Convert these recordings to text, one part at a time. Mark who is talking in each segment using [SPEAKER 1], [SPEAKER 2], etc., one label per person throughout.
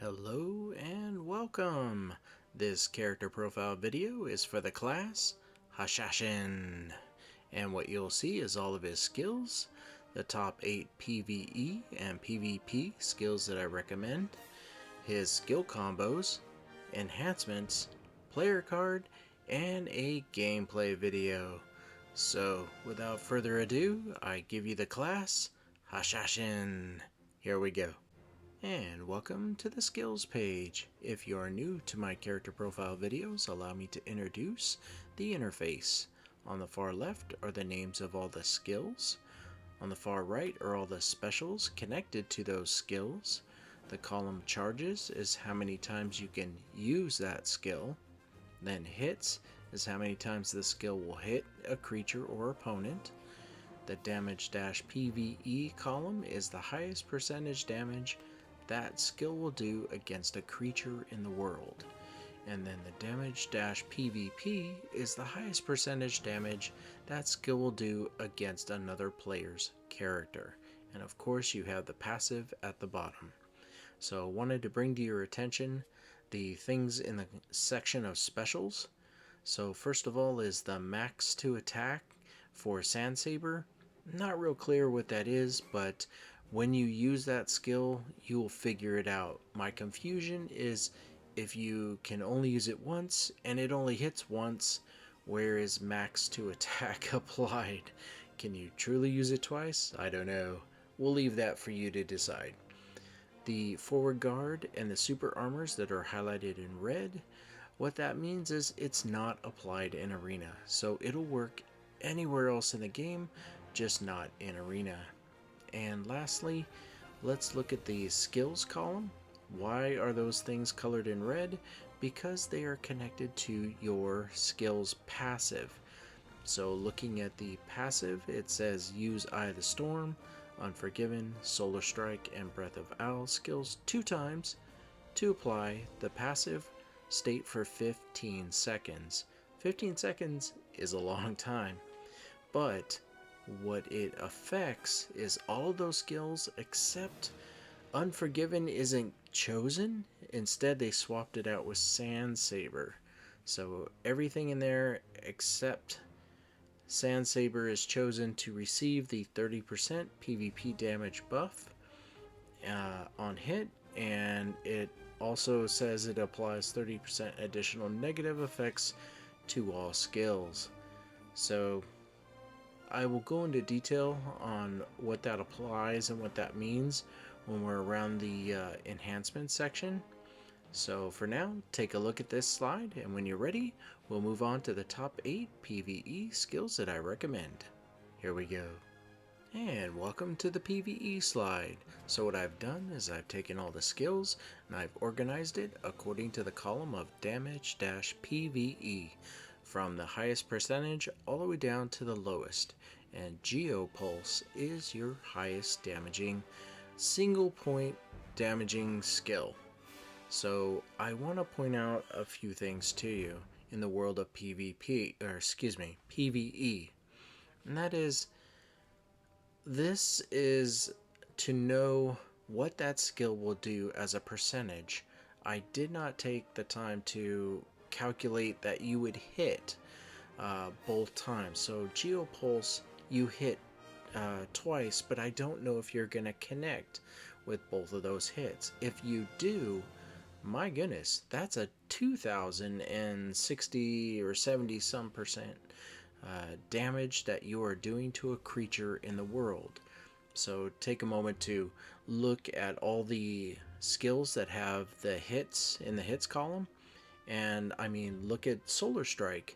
[SPEAKER 1] Hello and welcome! This character profile video is for the class Hashashin, and what you'll see is all of his skills, the top 8 PVE and PVP skills that I recommend, his skill combos, enhancements, player card, and a gameplay video. So without further ado, I give you the class Hashashin. Here we go. And welcome to the skills page. If you are new to my character profile videos, allow me to introduce the interface. On the far left are the names of all the skills. On the far right are all the specials connected to those skills. The column charges is how many times you can use that skill. Then hits is how many times the skill will hit a creature or opponent. The damage-PVE column is the highest percentage damage that skill will do against a creature in the world. And then the damage-PVP is the highest percentage damage that skill will do against another player's character. And of course you have the passive at the bottom. So I wanted to bring to your attention the things in the section of specials. So first of all is the max to attack for Sandsaber. Not real clear what that is, but when you use that skill, you will figure it out. My confusion is if you can only use it once and it only hits once, where is max to attack applied? Can you truly use it twice? I don't know. We'll leave that for you to decide. The forward guard and the super armors that are highlighted in red, what that means is it's not applied in Arena. So it'll work anywhere else in the game, just not in Arena. And lastly, let's look at the skills column. Why are those things colored in red? Because they are connected to your skills passive. So looking at the passive, it says use Eye of the Storm, Unforgiven, Solar Strike, and Breath of Owl skills 2 times to apply the passive state for 15 seconds. 15 seconds is a long time, but what it affects is all of those skills except Unforgiven isn't chosen. Instead they swapped it out with Sandsaber. So everything in there except Sandsaber is chosen to receive the 30% PvP damage buff on hit, and it also says it applies 30% additional negative effects to all skills. So I will go into detail on what that applies and what that means when we're around the enhancement section. So for now, take a look at this slide, and when you're ready, we'll move on to the top 8 PvE skills that I recommend. Here we go. And welcome to the PvE slide. So what I've done is I've taken all the skills and I've organized it according to the column of damage-PVE. From the highest percentage all the way down to the lowest, and Geopulse is your highest damaging single point damaging skill. So I want to point out a few things to you in the world of PvE, and that is, this is to know what that skill will do as a percentage. I did not take the time to calculate that you would hit both times. So Geopulse, you hit twice, but I don't know if you're gonna connect with both of those hits. If you do, my goodness, that's a 2060 or 70 some percent damage that you are doing to a creature in the world. So take a moment to look at all the skills that have the hits in the hits column. And I mean, look at Solar Strike.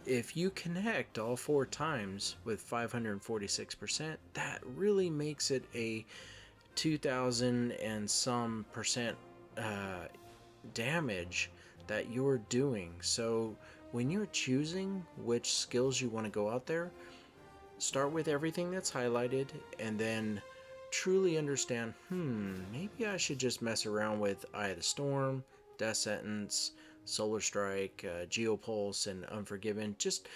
[SPEAKER 1] If you connect all 4 times with 546%, that really makes it a 2000 and some percent damage that you're doing. So when you're choosing which skills you want to go out there, start with everything that's highlighted and then truly understand, maybe I should just mess around with Eye of the Storm, Death Sentence, Solar Strike, Geopulse, and Unforgiven, just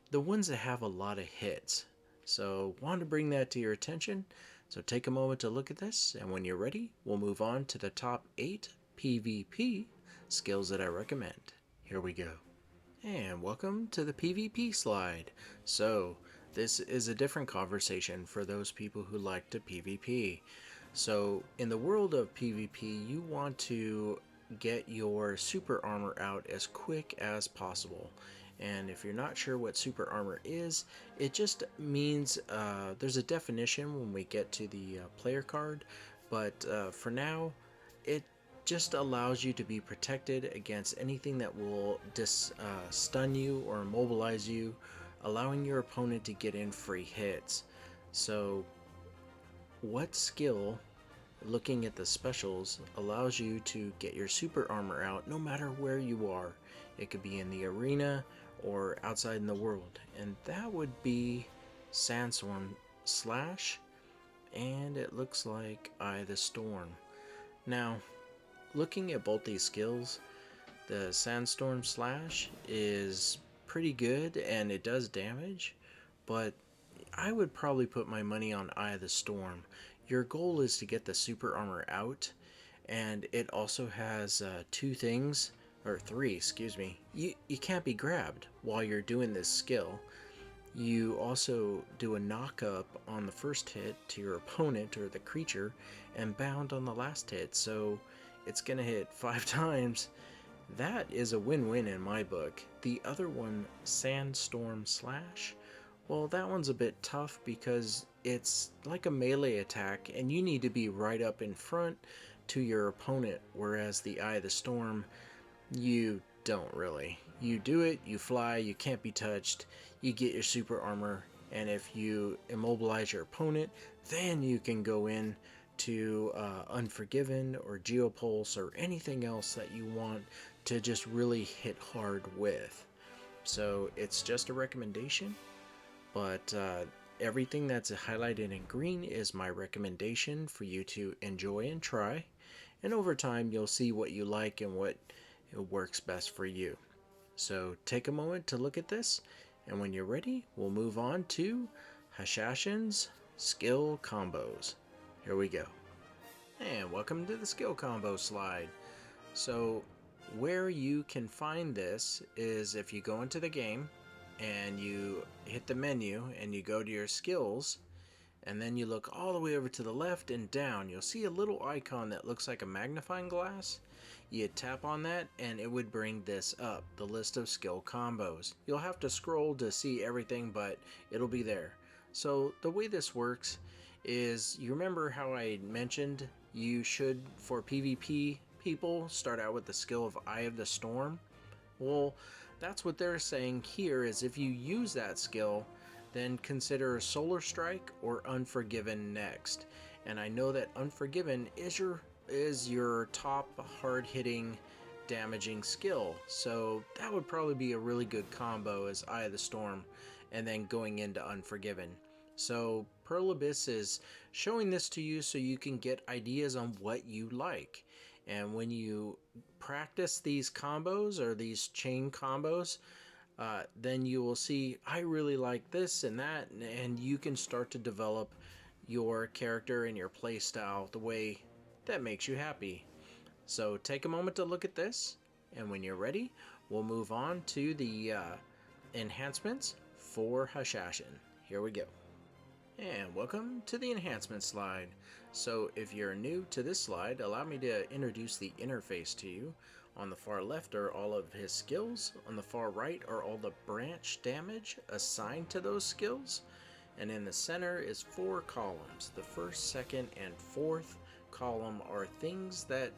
[SPEAKER 1] the ones that have a lot of hits. So wanted to bring that to your attention. So take a moment to look at this, and when you're ready, we'll move on to the top 8 PVP skills that I recommend. Here we go. And welcome to the PvP slide. So, this is a different conversation for those people who like to PvP. So, in the world of PvP, you want to get your super armor out as quick as possible. And if you're not sure what super armor is, it just means there's a definition when we get to the player card, but for now, it just allows you to be protected against anything that will stun you or immobilize you, allowing your opponent to get in free hits. So, what skill, looking at the specials, allows you to get your super armor out no matter where you are? It could be in the arena or outside in the world, and that would be Sandstorm Slash, and it looks like Eye of the Storm. Now, looking at both these skills, the Sandstorm Slash is pretty good and it does damage, but I would probably put my money on Eye of the Storm. Your goal is to get the super armor out, and it also has three, excuse me. You can't be grabbed while you're doing this skill. You also do a knock up on the first hit to your opponent or the creature and bound on the last hit, so it's gonna hit 5 times. That is a win-win in my book. The other one, Sandstorm Slash, well, that one's a bit tough because it's like a melee attack and you need to be right up in front to your opponent, whereas the Eye of the Storm, you don't really. You do it, you fly, you can't be touched, you get your super armor, and if you immobilize your opponent, then you can go in to Unforgiven or Geopulse or anything else that you want to just really hit hard with. So it's just a recommendation, but everything that's highlighted in green is my recommendation for you to enjoy and try, and over time you'll see what you like and what works best for you. So take a moment to look at this, and when you're ready, we'll move on to Hashashin's skill combos. Here we go. And welcome to the skill combo slide. So where you can find this is if you go into the game and you hit the menu and you go to your skills, and then you look all the way over to the left and down, you'll see a little icon that looks like a magnifying glass. You tap on that and it would bring this up, the list of skill combos. You'll have to scroll to see everything, but it'll be there. So the way this works is, you remember how I mentioned you should, for PvP people, start out with the skill of Eye of the Storm? Well, that's what they're saying here, is if you use that skill, then consider Solar Strike or Unforgiven next. And I know that Unforgiven is your top hard-hitting, damaging skill, so that would probably be a really good combo as Eye of the Storm, and then going into Unforgiven. So Pearl Abyss is showing this to you so you can get ideas on what you like. And when you practice these combos or these chain combos, then you will see, I really like this and that, and you can start to develop your character and your play style the way that makes you happy. So take a moment to look at this, and when you're ready, we'll move on to the enhancements for Hashashin. Here we go. And welcome to the enhancement slide. So if you're new to this slide, allow me to introduce the interface to you. On the far left are all of his skills. On the far right are all the branch damage assigned to those skills. And in the center is 4 columns. The first, second, and fourth column are things that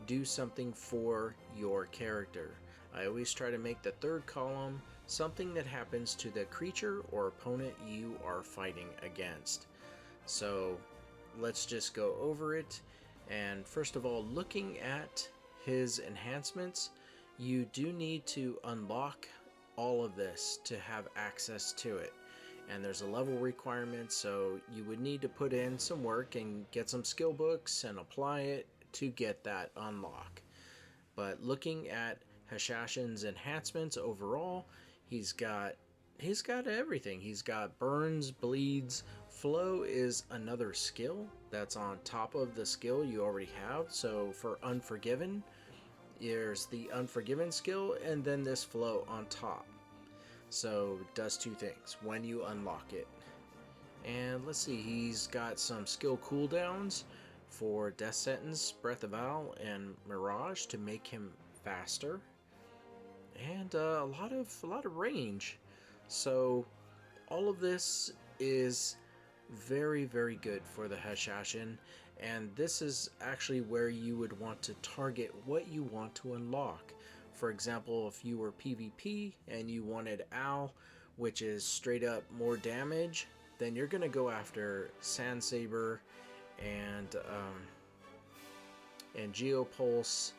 [SPEAKER 1] do something for your character. I always try to make the third column something that happens to the creature or opponent you are fighting against. So let's just go over it. And first of all, looking at his enhancements, you do need to unlock all of this to have access to it. And there's a level requirement, so you would need to put in some work and get some skill books and apply it to get that unlock. But looking at Hashashin's enhancements overall, he's got everything. He's got burns, bleeds, Flow is another skill that's on top of the skill you already have. So for Unforgiven, there's the Unforgiven skill and then this Flow on top. So it does two things when you unlock it. And let's see, he's got some skill cooldowns for Death Sentence, Breath of Owl, and Mirage to make him faster, and a lot of range. So all of this is very good for the Hashashin, and this is actually where you would want to target what you want to unlock. For example, if you were PvP and you wanted Owl, which is straight up more damage, then you're gonna go after Sandsaber and Geopulse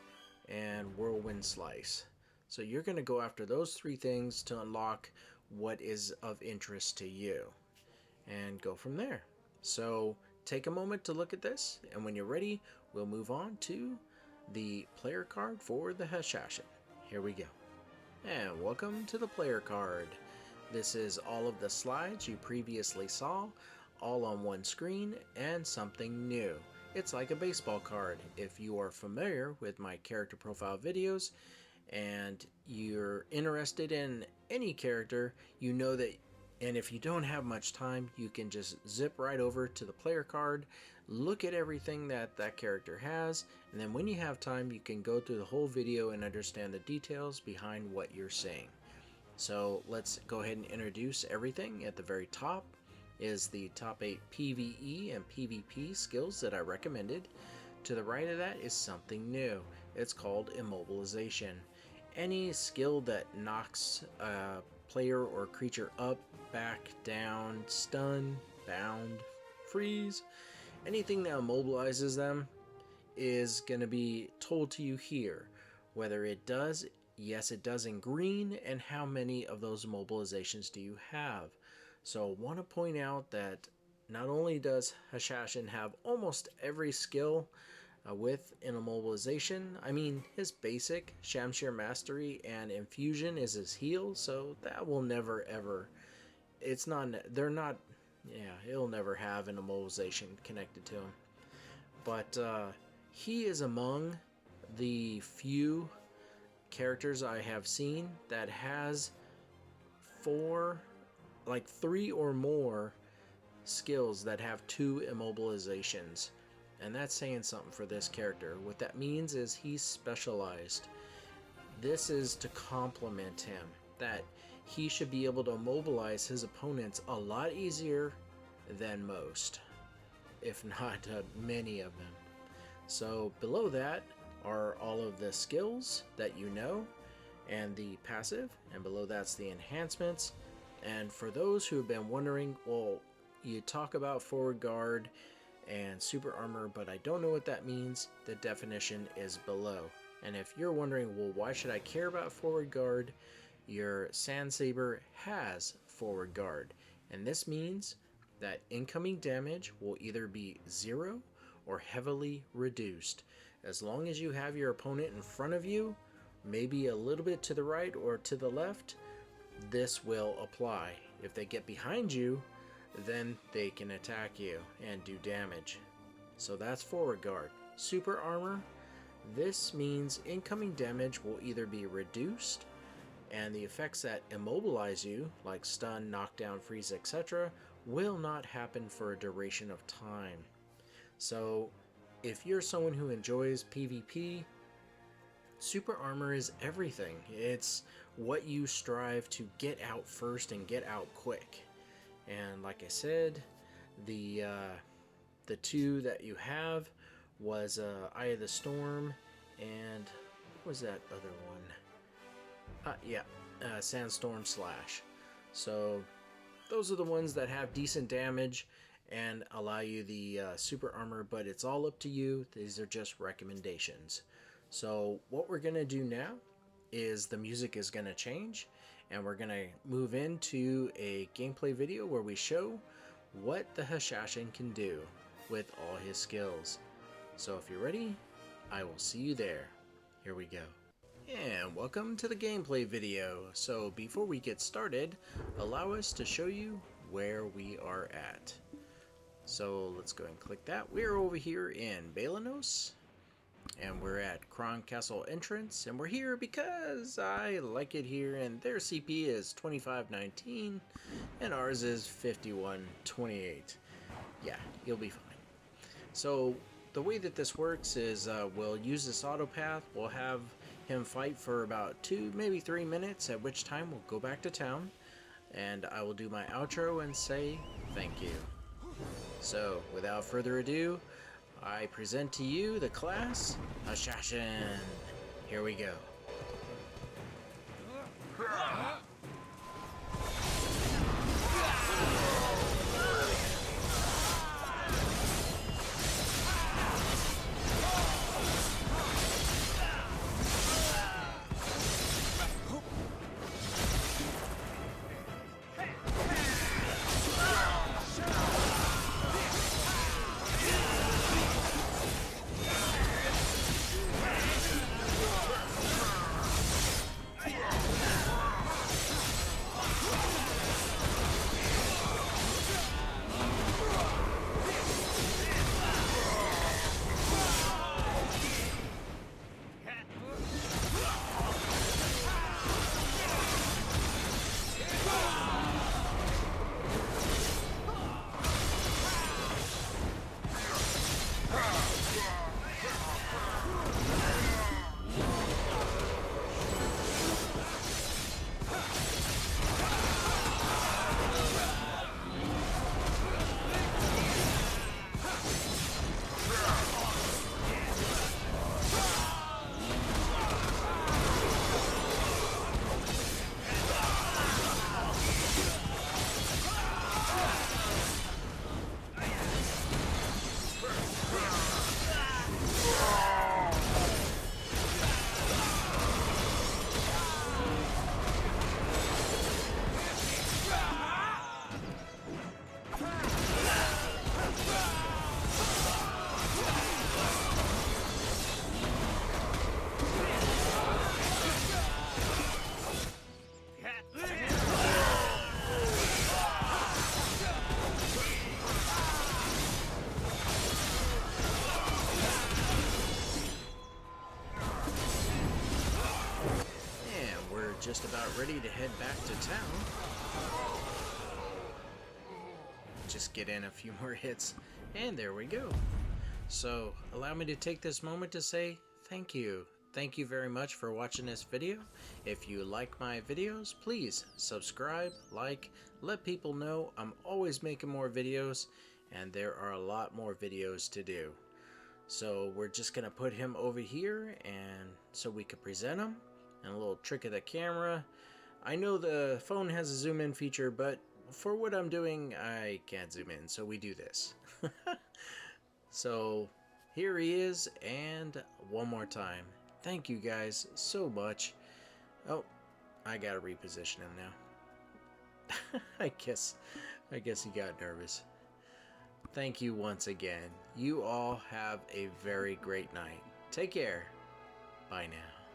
[SPEAKER 1] and Whirlwind Slice. So you're gonna go after those three things to unlock what is of interest to you, and go from there. So take a moment to look at this, and when you're ready, we'll move on to the player card for the Hashashin. Here we go. And welcome to the player card. This is all of the slides you previously saw, all on one screen, and something new. It's like a baseball card. If you are familiar with my character profile videos and you're interested in any character, you know that, and if you don't have much time, you can just zip right over to the player card, look at everything that that character has, and then when you have time, you can go through the whole video and understand the details behind what you're seeing. So let's go ahead and introduce everything. At the very top is the top 8 PVE and PVP skills that I recommended. To the right of that is something new. It's called Immobilization. Any skill that knocks a player or creature up, back, down, stun, bound, freeze, anything that immobilizes them is going to be told to you here. Whether it does, yes it does in green, and how many of those immobilizations do you have. So I want to point out that not only does Hashashin have almost every skill with an immobilization, I mean his basic Shamshir Mastery and Infusion is his heal, so that will never ever, it's not, they're not, yeah, he'll never have an immobilization connected to him. But he is among the few characters I have seen that has 3 or more skills that have 2 immobilizations, and that's saying something for this character. What that means is he's specialized. This is to complement him, that he should be able to immobilize his opponents a lot easier than most, if not many of them. So below that are all of the skills that you know, and the passive, and below that's the enhancements. And for those who have been wondering, well, you talk about forward guard and super armor, but I don't know what that means, the definition is below. And if you're wondering, well, why should I care about forward guard? Your Sandsaber has forward guard, and this means that incoming damage will either be 0 or heavily reduced. As long as you have your opponent in front of you, maybe a little bit to the right or to the left, this will apply. If they get behind you, then they can attack you and do damage. So that's forward guard. Super armor, this means incoming damage will either be reduced, and the effects that immobilize you, like stun, knockdown, freeze, etc., will not happen for a duration of time. So if you're someone who enjoys PvP, super armor is everything. It's what you strive to get out first and get out quick. And like I said, the 2 that you have was Eye of the Storm, and what was that other one? Sandstorm Slash. So those are the ones that have decent damage and allow you the super armor, but it's all up to you. These are just recommendations. So what we're gonna do now is the music is gonna change, and we're gonna move into a gameplay video where we show what the Hashashin can do with all his skills. So if you're ready, I will see you there. Here we go. And welcome to the gameplay video. So before we get started, allow us to show you where we are at. So let's go and click that. We're over here in Balanos, and we're at Kron Castle entrance, and we're here because I like it here, and their CP is 2519 and ours is 5128. Yeah, you'll be fine. So the way that this works is we'll use this auto path. We'll have him fight for about 2, maybe 3 minutes, at which time we'll go back to town, and I will do my outro and say thank you. So without further ado, I present to you the class Hashashin. Here we go. Just about ready to head back to town. Just get in a few more hits, and there we go. So allow me to take this moment to say thank you. Thank you very much for watching this video. If you like my videos, please subscribe, like, let people know I'm always making more videos, and there are a lot more videos to do. So we're just gonna put him over here, and so we can present him. And a little trick of the camera. I know the phone has a zoom in feature, but for what I'm doing, I can't zoom in, so we do this. So here he is, and one more time, thank you guys so much. Oh, I gotta reposition him now. I guess he got nervous. Thank you once again. You all have a very great night. Take care. Bye now.